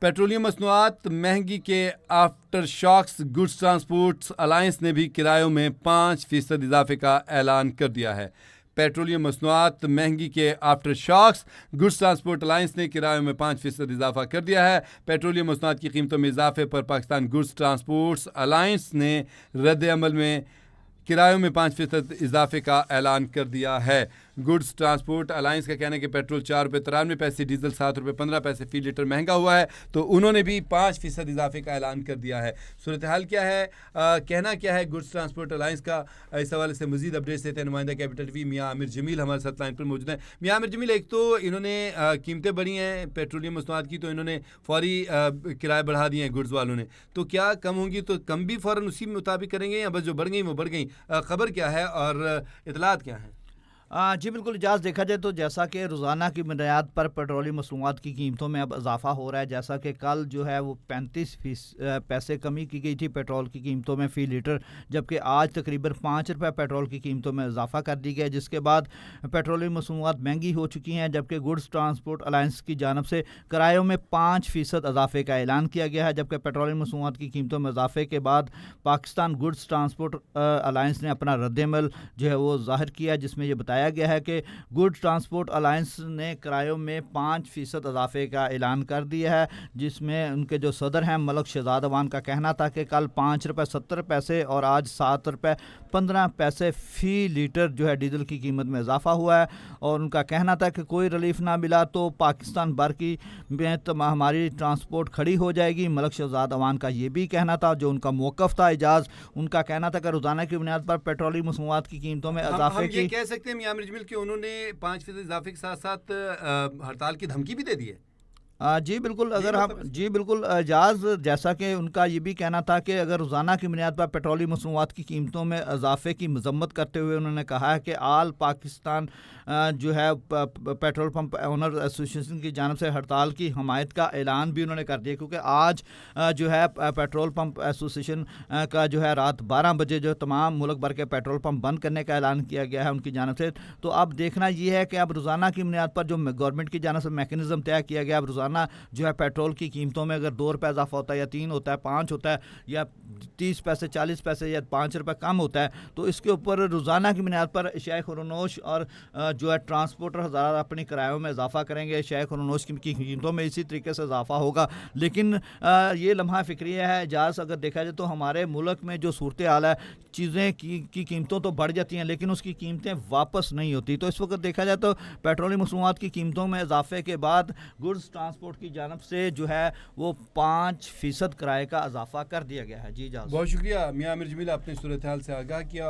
Petroleum मसनूआत महंगी के aftershocks goods transport alliance ने भी किरायों में 5% इजाफे का ऐलान कर दिया है। पेट्रोलियम मसनूआत महंगी के aftershocks goods transport alliance ने किरायों में 5% इजाफा कर दिया है। पेट्रोलियम मसनूआत की कीमतों में इजाफे पर पाकिस्तान गुड्स ट्रांसपोर्ट अलायंस ने रद्द अमल में किरायों में 5% इजाफे का ऐलान कर दिया है। गुड्स ट्रांसपोर्ट अलायंस का कहना है कि पेट्रोल ₹4.93, डीजल ₹7.15 फी लीटर महंगा हुआ है, तो उन्होंने भी 5% इजाफे का ऐलान कर दिया है। सूरत हाल क्या है, कहना क्या है गुड्स ट्रांसपोर्ट अलायंस का, इस हवाले से मजीद अपडेट्स देते हैं नुमाइंदा कैपिटल टीवी मियां आमिर जमील हमारे साथ लाइन पर मौजूद हैं। मियां आमिर जमील, एक तो इन्होंने कीमतें बढ़ी हैं पेट्रोलियम मसनूआत की, तो इन्होंने फौरी किराए बढ़ा दिए हैं गुड्स वालों ने, तो क्या कम होंगी तो कम भी फ़ौरन उसी मुताबिक करेंगे या बस जो बढ़ गई वो बढ़ गई? खबर क्या है और इतलात क्या है? जी बिल्कुल इजाज़, देखा जाए तो जैसा कि रोज़ाना की बुनियाद पर पेट्रोलियम मसनूआत की कीमतों में अब इजाफ़ा हो रहा है। जैसा कि कल जो है वो 35 पैसे कमी की गई थी पेट्रोल की कीमतों में फ़ी लीटर, जबकि आज तकरीबन ₹5 पेट्रोल की कीमतों में इजाफ़ा कर दी गया, जिसके बाद पेट्रोलियम मसनूआत महंगी हो चुकी हैं। जबकि गुड्स ट्रांसपोर्ट अलायंस की जानब से किरायों में 5% इजाफे का ऐलान किया गया है। जबकि पेट्रोलियम मसनूआत की कीमतों में इजाफे के बाद पाकिस्तान गुड्स ट्रांसपोर्ट अलायंस ने अपना रद्दमल जो है वो ज़ाहिर किया, जिसमें ये बताया गया है कि गुड ट्रांसपोर्ट अलायंस ने किरायों में 5% इजाफे का ऐलान कर दिया है, जिसमें उनके जो सदर हैं मलक शहजाद अवान का कहना था कि कल ₹5.70 और आज ₹7.15 फ़ी लीटर जो है डीजल की कीमत में इजाफा हुआ है। और उनका कहना था कि कोई रिलीफ ना मिला तो पाकिस्तान भर की में हमारी ट्रांसपोर्ट खड़ी हो जाएगी। मलक शहजाद अवान का ये भी कहना था, जो उनका मौक़िफ़ था। इजाज़, उनका कहना था कि रोज़ाना की बुनियाद पर पेट्रोलियम मसनूआत की कीमतों में इजाफे की, ये कह सकते हैं मियां आमिर जमील कि उन्होंने 5% इजाफे के साथ साथ हड़ताल की धमकी भी दे दी है। जी बिल्कुल, अगर हम जी बिल्कुल इजाज़, जैसा कि उनका ये भी कहना था कि अगर रोज़ाना की बुनियाद पर पेट्रोलियम मसनूआत की कीमतों में इजाफे की मजम्मत करते हुए उन्होंने कहा है कि आल पाकिस्तान जो है पेट्रोल पंप ओनर एसोसिएशन की जानब से हड़ताल की हमायत का ऐलान भी उन्होंने कर दिया, क्योंकि आज जो है पेट्रोल पंप एसोसिएशन का जो है रात 12 बजे जो तमाम मुल्क भर के पेट्रोल पंप बंद करने का ऐलान किया गया है उनकी जानब से। तो अब देखना ये है कि अब रोज़ाना की बुनियाद पर जो गवर्नमेंट की जानब से मैकेनिज़्म तय किया गया, अब रोज़ाना जो है पेट्रोल की कीमतों में अगर ₹2 इजाफा होता है या 3 होता है, 5 होता है या 30 पैसे 40 पैसे या ₹5 कम होता है, तो इसके ऊपर रोज़ाना की बुनियाद पर शेख खुरनोश और जो है ट्रांसपोर्टर हज़ार अपनी किरायों में इजाफा करेंगे। शेख खुरनोश की कीमतों में इसी तरीके से इजाफा होगा। लेकिन ये लम्हा फ़िक्रिया है इजाज़, अगर देखा जाए तो हमारे मुल्क में जो सूरत हाल है, चीज़ें की कीमतों तो बढ़ जाती हैं लेकिन उसकी कीमतें वापस नहीं होती। तो इस वक्त देखा जाए तो पेट्रोलियम मसनूआत की कीमतों में इजाफे के बाद गुड्स ट्रांसपोर्ट की जानब से जो है वो 5% किराए का इजाफा कर दिया गया है। जी इजाज़त। बहुत शुक्रिया मियां आमिर जमील, आपने सूरत हाल से आगाह किया।